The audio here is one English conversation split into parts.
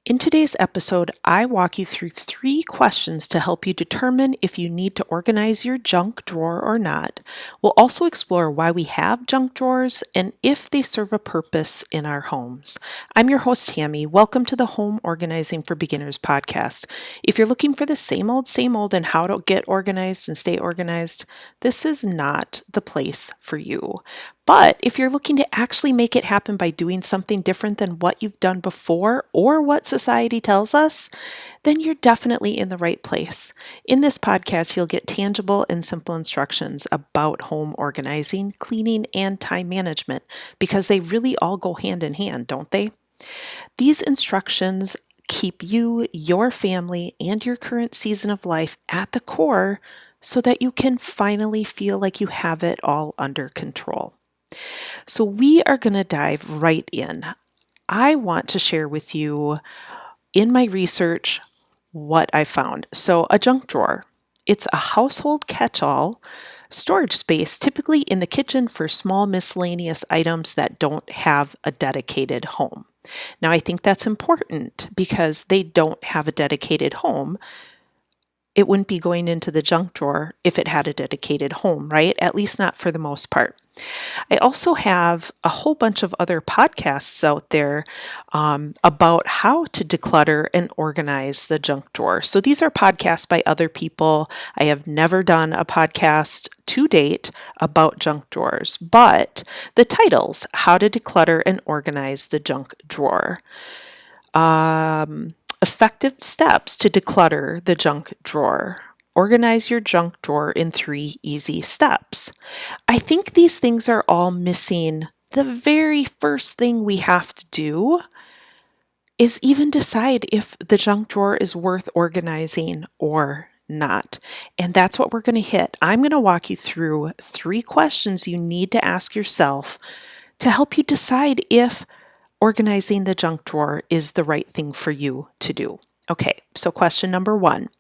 In today's episode, I walk you through 3 questions to help you determine if you need to organize your junk drawer or not. We'll also explore why we have junk drawers and if they serve a purpose in our homes. I'm your host, Tammy. Welcome to the Home Organizing for Beginners podcast. If you're looking for the same old, and how to get organized and stay organized, this is not the place for you. But if you're looking to actually make it happen by doing something different than what you've done before or what society tells us, then you're definitely in the right place. In this podcast, you'll get tangible and simple instructions about home organizing, cleaning, and time management because they really all go hand in hand, don't they? These instructions keep you, your family, and your current season of life at the core so that you can finally feel like you have it all under control. So, we are going to dive right in. I want to share with you in my research what I found. So, a junk drawer, it's a household catch all storage space, typically in the kitchen for small miscellaneous items that don't have a dedicated home. Now, I think that's important because they don't have a dedicated home. It wouldn't be going into the junk drawer if it had a dedicated home, right? At least not for the most part. I also have a whole bunch of other podcasts out there about how to declutter and organize the junk drawer. So these are podcasts by other people. I have never done a podcast to date about junk drawers, but the titles, How to Declutter and Organize the Junk Drawer. Effective steps to declutter the junk drawer. Organize your junk drawer in 3 easy steps. I think these things are all missing. The very first thing we have to do is even decide if the junk drawer is worth organizing or not. And that's what we're going to hit. I'm going to walk you through 3 questions you need to ask yourself to help you decide if organizing the junk drawer is the right thing for you to do. Okay, so question number 1.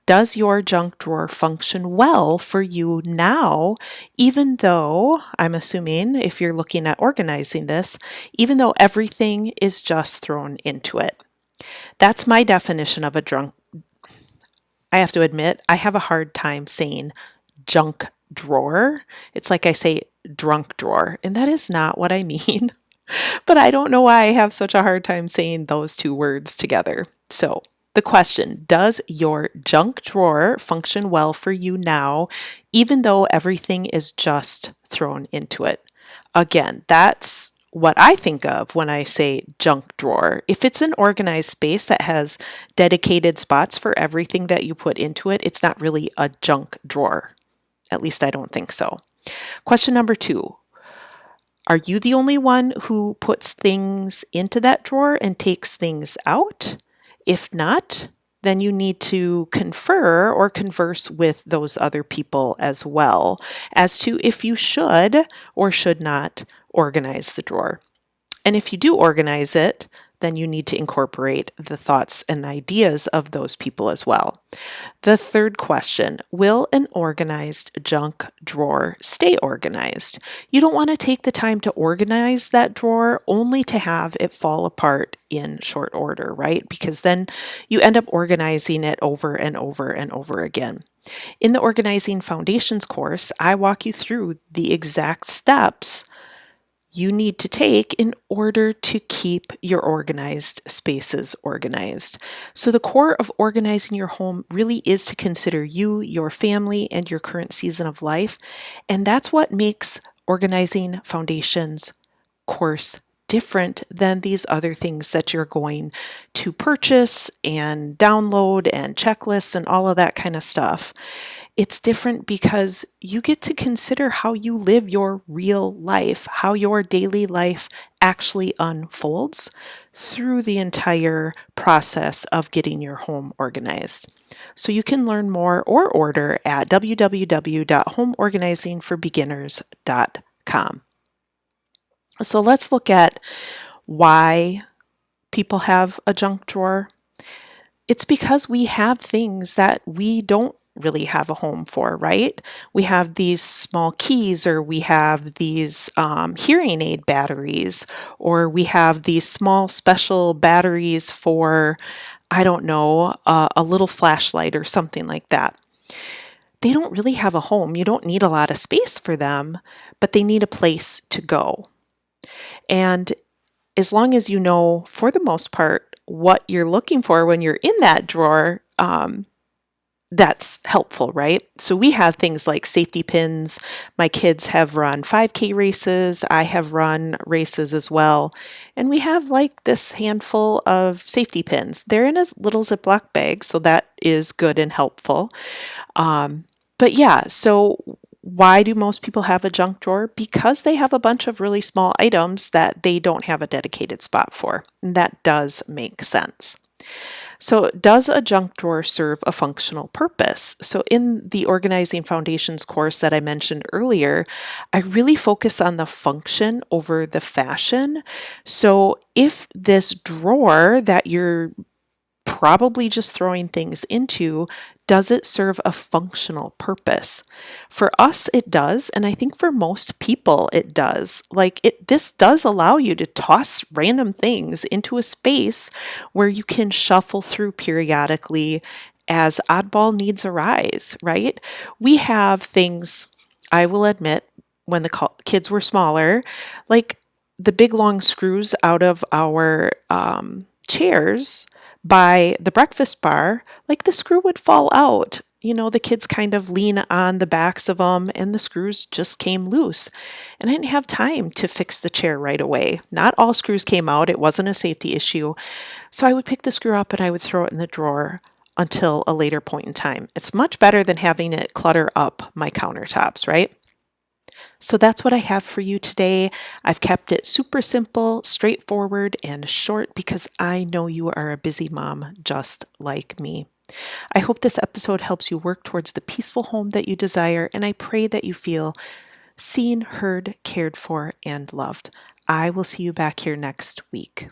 Does your junk drawer function well for you now, even though, I'm assuming if you're looking at organizing this, even though everything is just thrown into it? That's my definition of a junk. I have to admit, I have a hard time saying junk drawer. It's like I say drunk drawer, and that is not what I mean. But I don't know why I have such a hard time saying those 2 words together. So, the question, does your junk drawer function well for you now, even though everything is just thrown into it? Again, that's what I think of when I say junk drawer. If it's an organized space that has dedicated spots for everything that you put into it, it's not really a junk drawer. At least I don't think so. Question number 2. Are you the only one who puts things into that drawer and takes things out? If not, then you need to confer or converse with those other people as well as to if you should or should not organize the drawer. And if you do organize it, then you need to incorporate the thoughts and ideas of those people as well. The third question, will an organized junk drawer stay organized? You don't want to take the time to organize that drawer only to have it fall apart in short order, right? Because then you end up organizing it over and over and over again. In the Organizing Foundations course, I walk you through the exact steps you need to take in order to keep your organized spaces organized. So the core of organizing your home really is to consider you, your family, and your current season of life. And that's what makes Organizing Foundations course different than these other things that you're going to purchase and download and checklists and all of that kind of stuff. It's different because you get to consider how you live your real life, how your daily life actually unfolds through the entire process of getting your home organized. So you can learn more or order at www.homeorganizingforbeginners.com. So let's look at why people have a junk drawer. It's because we have things that we don't really have a home for, right? We have these small keys, or we have these hearing aid batteries, or we have these small special batteries for, I don't know, a little flashlight or something like that. They don't really have a home. You don't need a lot of space for them, but they need a place to go. And as long as you know, for the most part, what you're looking for when you're in that drawer, that's helpful, right? So we have things like safety pins. My kids have run 5K races. I have run races as well. And we have like this handful of safety pins. They're in a little Ziploc bag, so that is good and helpful. But yeah, so why do most people have a junk drawer? Because they have a bunch of really small items that they don't have a dedicated spot for. And that does make sense. So, does a junk drawer serve a functional purpose? So, in the Organizing Foundations course that I mentioned earlier, I really focus on the function over the fashion. So, if this drawer that you're probably just throwing things into, does it serve a functional purpose? For us, it does, and I think for most people, it does. This does allow you to toss random things into a space where you can shuffle through periodically as oddball needs arise, right? We have things, I will admit, when the kids were smaller, like the big long screws out of our chairs by the breakfast bar, like the screw would fall out. The kids kind of lean on the backs of them and the screws just came loose. And I didn't have time to fix the chair right away. Not all screws came out, it wasn't a safety issue. So I would pick the screw up and I would throw it in the drawer until a later point in time. It's much better than having it clutter up my countertops, right? So that's what I have for you today. I've kept it super simple, straightforward, and short because I know you are a busy mom just like me. I hope this episode helps you work towards the peaceful home that you desire, and I pray that you feel seen, heard, cared for, and loved. I will see you back here next week.